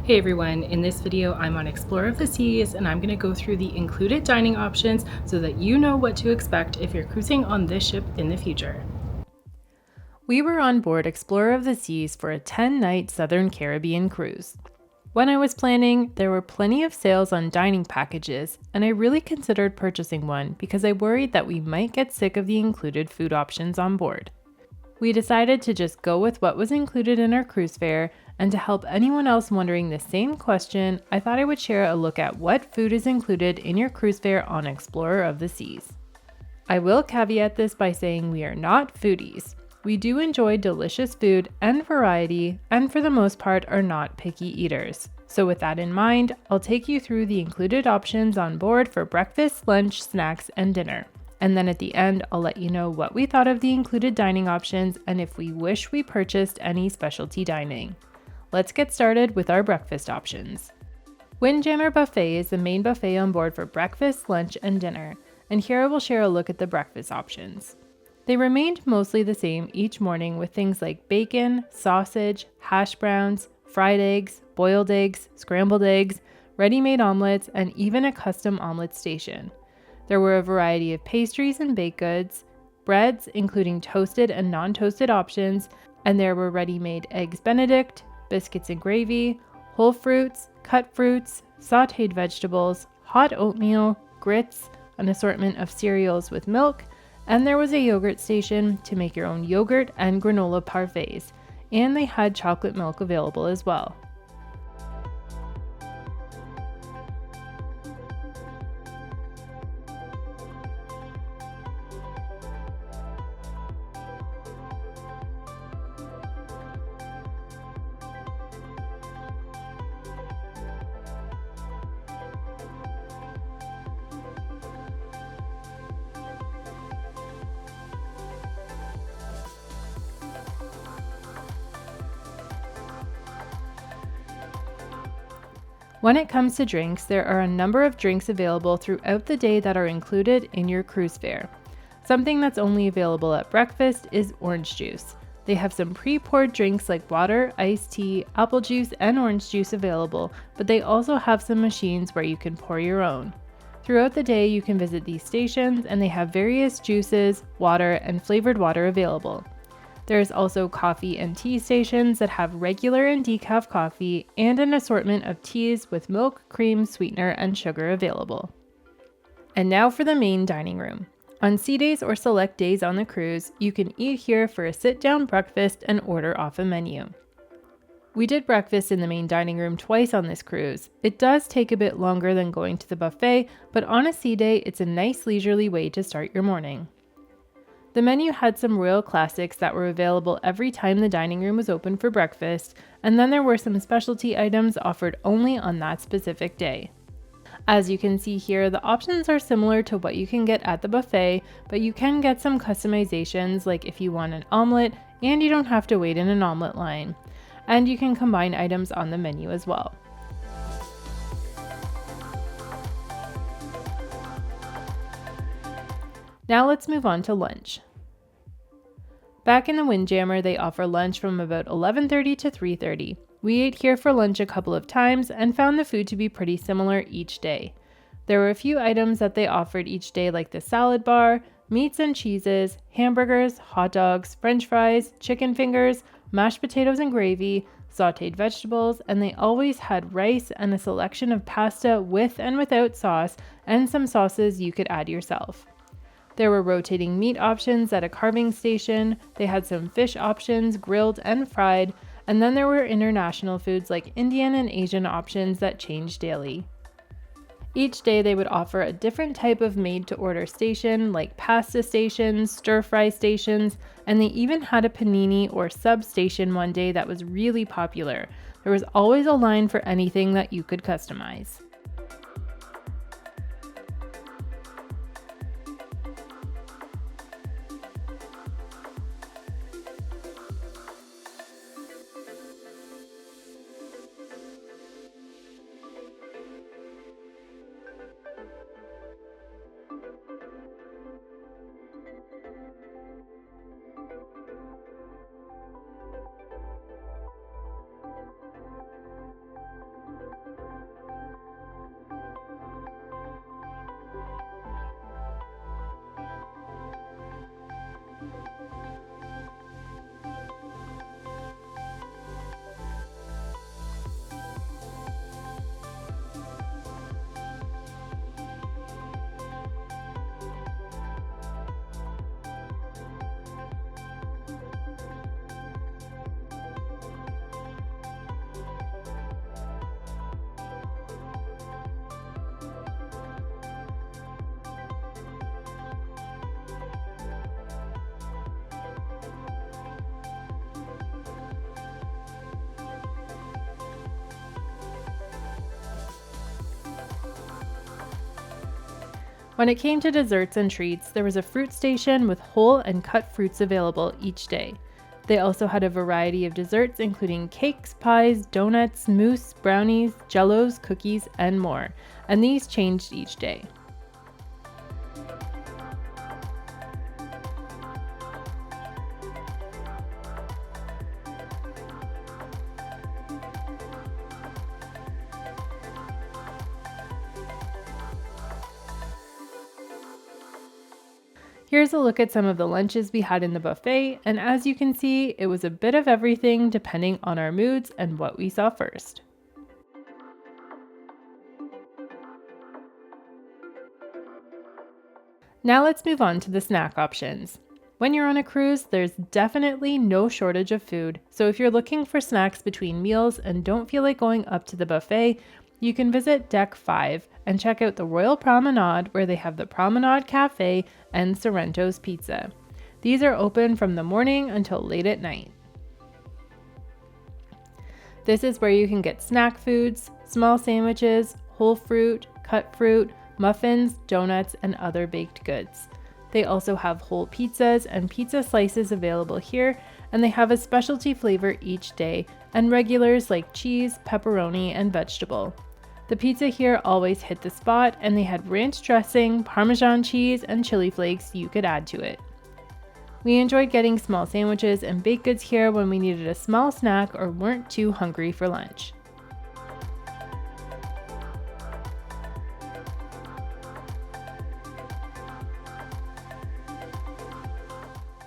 Hey everyone, in this video I'm on Explorer of the Seas and I'm going to go through the included dining options so that you know what to expect if you're cruising on this ship in the future. We were on board Explorer of the Seas for a 10-night Southern Caribbean cruise. When I was planning, there were plenty of sales on dining packages, and I really considered purchasing one because I worried that we might get sick of the included food options on board. We decided to just go with what was included in our cruise fare, and to help anyone else wondering the same question, I thought I would share a look at what food is included in your cruise fare on Explorer of the Seas. I will caveat this by saying we are not foodies. We do enjoy delicious food and variety, and for the most part are not picky eaters. So with that in mind, I'll take you through the included options on board for breakfast, lunch, snacks, and dinner. And then at the end, I'll let you know what we thought of the included dining options and if we wish we purchased any specialty dining. Let's get started with our breakfast options. Windjammer Buffet is the main buffet on board for breakfast, lunch, and dinner, and here I will share a look at the breakfast options. They remained mostly the same each morning with things like bacon, sausage, hash browns, fried eggs, boiled eggs, scrambled eggs, ready-made omelets, and even a custom omelet station. There were a variety of pastries and baked goods, breads, including toasted and non-toasted options, and there were ready-made eggs Benedict, biscuits and gravy, whole fruits, cut fruits, sautéed vegetables, hot oatmeal, grits, an assortment of cereals with milk, and there was a yogurt station to make your own yogurt and granola parfaits, and they had chocolate milk available as well. When it comes to drinks, there are a number of drinks available throughout the day that are included in your cruise fare. Something that's only available at breakfast is orange juice. They have some pre-poured drinks like water, iced tea, apple juice, and orange juice available, but they also have some machines where you can pour your own. Throughout the day, you can visit these stations and they have various juices, water, and flavored water available. There's also coffee and tea stations that have regular and decaf coffee and an assortment of teas with milk, cream, sweetener, and sugar available. And now for the main dining room. On sea days or select days on the cruise, you can eat here for a sit-down breakfast and order off a menu. We did breakfast in the main dining room twice on this cruise. It does take a bit longer than going to the buffet, but on a sea day, it's a nice leisurely way to start your morning. The menu had some royal classics that were available every time the dining room was open for breakfast, and then there were some specialty items offered only on that specific day. As you can see here, the options are similar to what you can get at the buffet, but you can get some customizations like if you want an omelet and you don't have to wait in an omelet line. And you can combine items on the menu as well. Now let's move on to lunch. Back in the Windjammer, they offer lunch from about 11:30 to 3:30. We ate here for lunch a couple of times and found the food to be pretty similar each day. There were a few items that they offered each day like the salad bar, meats and cheeses, hamburgers, hot dogs, french fries, chicken fingers, mashed potatoes and gravy, sautéed vegetables, and they always had rice and a selection of pasta with and without sauce and some sauces you could add yourself. There were rotating meat options at a carving station, they had some fish options, grilled and fried, and then there were international foods like Indian and Asian options that changed daily. Each day they would offer a different type of made-to-order station like pasta stations, stir-fry stations, and they even had a panini or sub station one day that was really popular. There was always a line for anything that you could customize. When it came to desserts and treats, there was a fruit station with whole and cut fruits available each day. They also had a variety of desserts including cakes, pies, donuts, mousse, brownies, jellos, cookies, and more, and these changed each day. Here's a look at some of the lunches we had in the buffet, and as you can see, it was a bit of everything depending on our moods and what we saw first. Now let's move on to the snack options. When you're on a cruise, there's definitely no shortage of food, so if you're looking for snacks between meals and don't feel like going up to the buffet, you can visit Deck 5 and check out the Royal Promenade, where they have the Promenade Cafe and Sorrento's Pizza. These are open from the morning until late at night. This is where you can get snack foods, small sandwiches, whole fruit, cut fruit, muffins, donuts, and other baked goods. They also have whole pizzas and pizza slices available here, and they have a specialty flavor each day and regulars like cheese, pepperoni, and vegetable. The pizza here always hit the spot, and they had ranch dressing, Parmesan cheese, and chili flakes you could add to it. We enjoyed getting small sandwiches and baked goods here when we needed a small snack or weren't too hungry for lunch.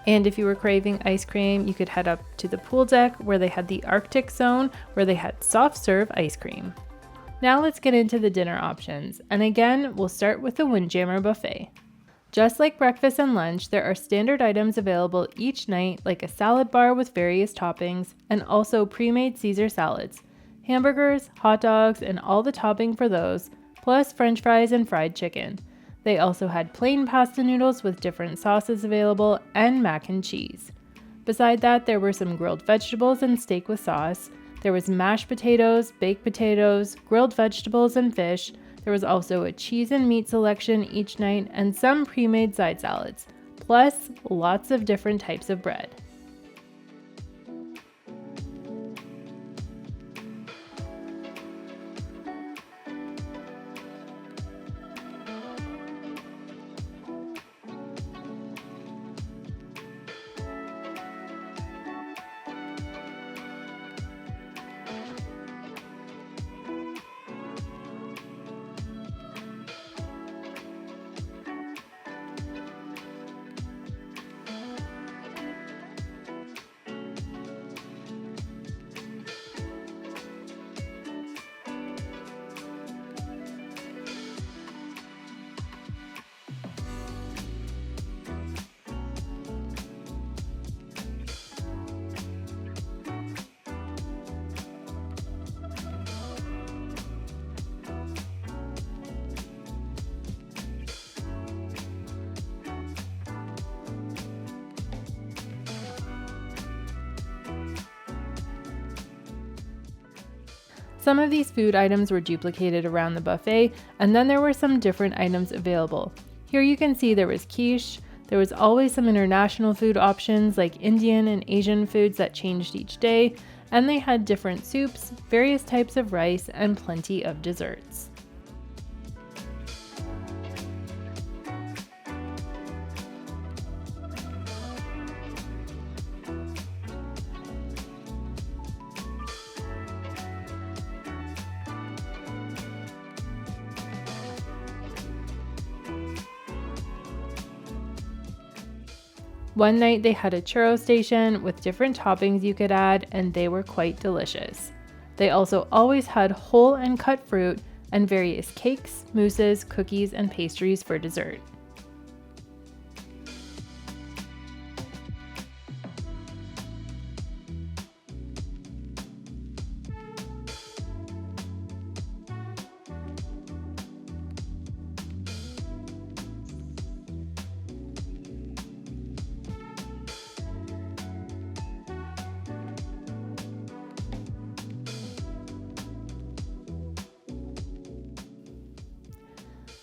And if you were craving ice cream, you could head up to the pool deck where they had the Arctic zone where they had soft serve ice cream. Now let's get into the dinner options, and again, we'll start with the Windjammer buffet. Just like breakfast and lunch, there are standard items available each night, like a salad bar with various toppings, and also pre-made Caesar salads, hamburgers, hot dogs, and all the topping for those, plus french fries and fried chicken. They also had plain pasta noodles with different sauces available, and mac and cheese. Beside that, there were some grilled vegetables and steak with sauce. There was mashed potatoes, baked potatoes, grilled vegetables, and fish. There was also a cheese and meat selection each night and some pre-made side salads, plus lots of different types of bread. Some of these food items were duplicated around the buffet, and then there were some different items available. Here you can see there was quiche. There was always some international food options like Indian and Asian foods that changed each day, and they had different soups, various types of rice, and plenty of desserts. One night they had a churro station with different toppings you could add, and they were quite delicious. They also always had whole and cut fruit and various cakes, mousses, cookies, and pastries for dessert.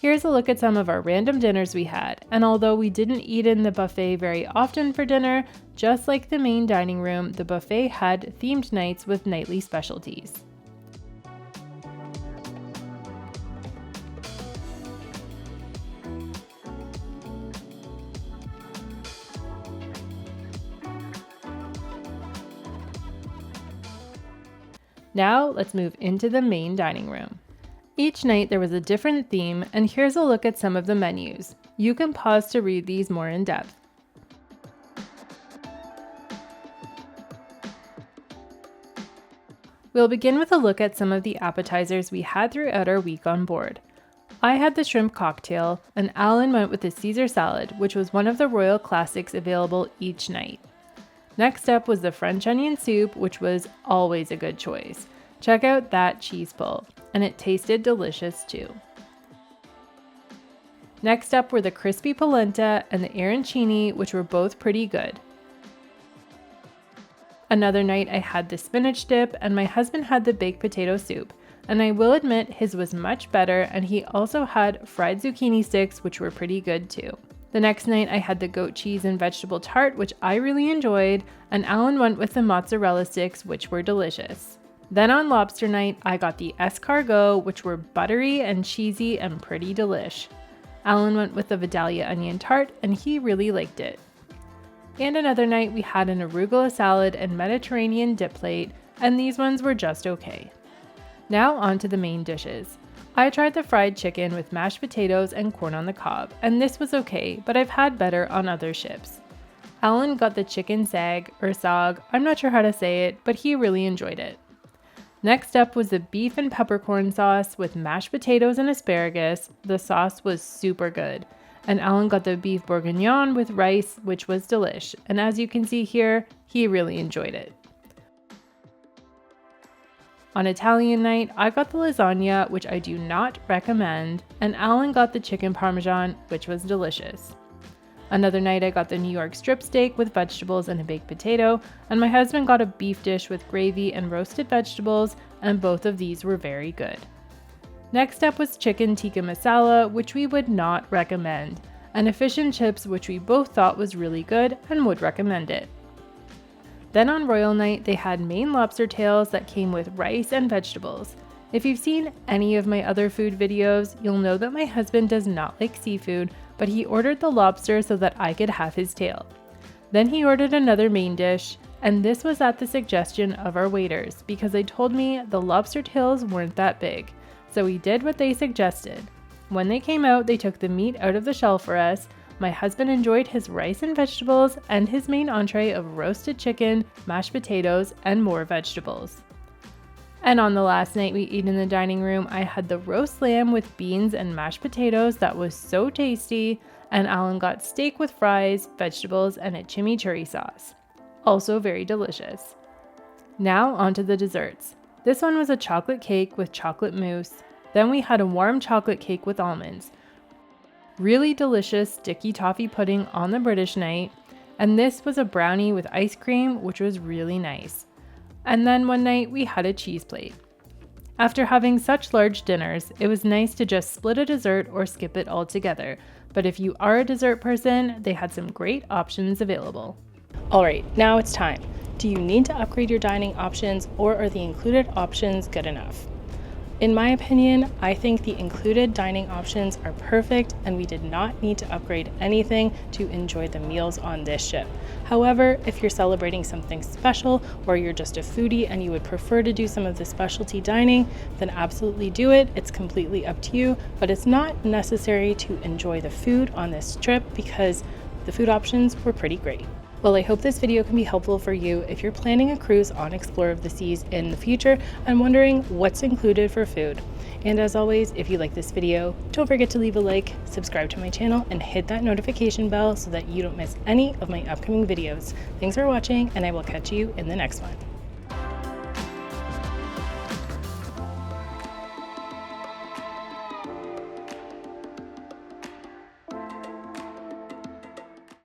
Here's a look at some of our random dinners we had, and although we didn't eat in the buffet very often for dinner, just like the main dining room, the buffet had themed nights with nightly specialties. Now let's move into the main dining room. Each night there was a different theme, and here's a look at some of the menus. You can pause to read these more in depth. We'll begin with a look at some of the appetizers we had throughout our week on board. I had the shrimp cocktail, and Alan went with the Caesar salad, which was one of the royal classics available each night. Next up was the French onion soup, which was always a good choice. Check out that cheese pull, and it tasted delicious too. Next up were the crispy polenta and the arancini, which were both pretty good. Another night I had the spinach dip, and my husband had the baked potato soup, and I will admit his was much better, and he also had fried zucchini sticks, which were pretty good too. The next night I had the goat cheese and vegetable tart, which I really enjoyed, and Alan went with the mozzarella sticks, which were delicious. Then on lobster night, I got the escargot, which were buttery and cheesy and pretty delish. Alan went with the Vidalia onion tart, and he really liked it. And another night we had an arugula salad and Mediterranean dip plate, and these ones were just okay. Now on to the main dishes. I tried the fried chicken with mashed potatoes and corn on the cob, and this was okay, but I've had better on other ships. Alan got the chicken sag, or sag, I'm not sure how to say it, but he really enjoyed it. Next up was the beef and peppercorn sauce with mashed potatoes and asparagus. The sauce was super good. And Alan got the beef bourguignon with rice, which was delish. And as you can see here, he really enjoyed it. On Italian night, I got the lasagna, which I do not recommend, and Alan got the chicken parmesan, which was delicious. Another night I got the New York strip steak with vegetables and a baked potato, and my husband got a beef dish with gravy and roasted vegetables, and both of these were very good. Next up was chicken tikka masala, which we would not recommend, and a fish and chips, which we both thought was really good and would recommend it. Then on Royal Night, they had Maine lobster tails that came with rice and vegetables. If you've seen any of my other food videos, you'll know that my husband does not like seafood, but he ordered the lobster so that I could have his tail. Then he ordered another main dish, and this was at the suggestion of our waiters because they told me the lobster tails weren't that big, so we did what they suggested. When they came out, they took the meat out of the shell for us. My husband enjoyed his rice and vegetables and his main entree of roasted chicken, mashed potatoes, and more vegetables. And on the last night we ate in the dining room, I had the roast lamb with beans and mashed potatoes that was so tasty, and Alan got steak with fries, vegetables, and a chimichurri sauce. Also very delicious. Now onto the desserts. This one was a chocolate cake with chocolate mousse. Then we had a warm chocolate cake with almonds. Really delicious sticky toffee pudding on the British night, and this was a brownie with ice cream, which was really nice. And then one night we had a cheese plate. After having such large dinners, it was nice to just split a dessert or skip it altogether. But if you are a dessert person, they had some great options available. Alright, now it's time. Do you need to upgrade your dining options, or are the included options good enough? In my opinion, I think the included dining options are perfect and we did not need to upgrade anything to enjoy the meals on this ship. However, if you're celebrating something special or you're just a foodie and you would prefer to do some of the specialty dining, then absolutely do it. It's completely up to you, but it's not necessary to enjoy the food on this trip because the food options were pretty great. Well, I hope this video can be helpful for you if you're planning a cruise on Explorer of the Seas in the future and wondering what's included for food. And as always, if you like this video, don't forget to leave a like, subscribe to my channel, and hit that notification bell so that you don't miss any of my upcoming videos. Thanks for watching, and I will catch you in the next one.